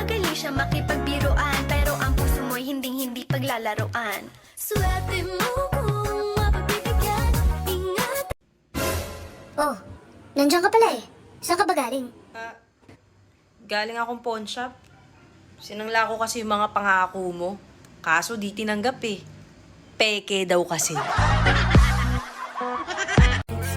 Magaling siya makipagbiruan, pero ang puso mo'y hindi paglalaroan. Swerte mo kung mapagbibigyan, ingat. Oh, nandiyan ka pala eh. Saan ka ba galing? Galing akong pawn shop. Sinangla ko kasi yung mga pangako mo. Kaso di tinanggap eh. Peke daw kasi.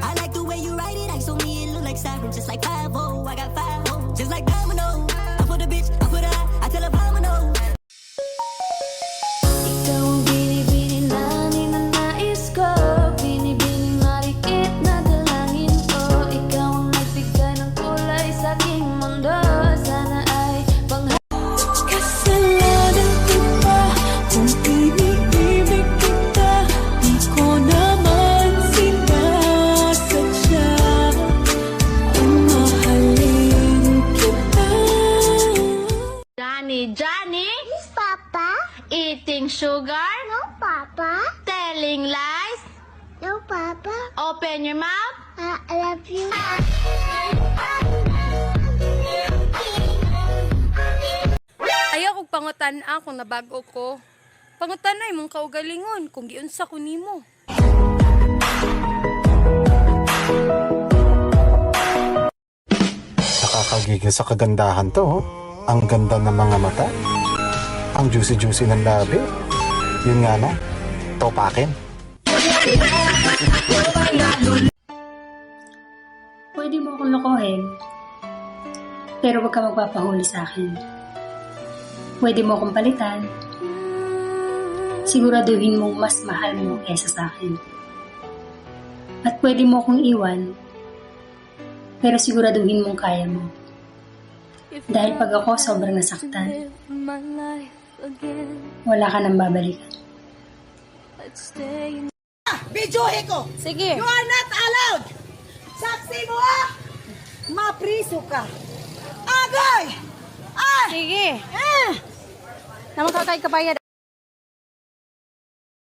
I like the way you write it, ISO me, it look like siren, just like 5-0. I got 5 hoes, just like domino. I put a bitch, I put a I tell a domino. Ikaw ang binibini na ninanais ko, binibining marikit na dalangin ko. Ikaw ang nagbigay ng kulay sa aking mundo. Sana ay kasalanan kita kung iniibig kita. Di ko naman sinasadya ang mahalin kita. Johnny? Yes, Papa? Eating sugar? No, Papa? Telling lies? No, Papa? Open your mouth? I love you. Ayaw kong pangutan kung nabago ko. Pangutan na imong kaugalingon kung giunsa ko nimo. Nakakagigil sa kagandahan to, oh. Ang ganda ng mga mata. Ang juicy-juicy ng labi. Yun nga na, topakin. Pwede mo akong lokohin, pero huwag ka magpapahuli sa akin. Pwede mo akong palitan, siguraduhin mong mas mahal mo kesa sa akin. At pwede mo akong iwan, pero siguraduhin mong kaya mo. Dahil pag ako sobrang nasaktan, wala ka nang babalikan. Bidyuhin ko! Sige. You are not allowed! Saksi mo mapriso ka! Agay! Ay! Sige. Eh! Naman ka tayo kabayad.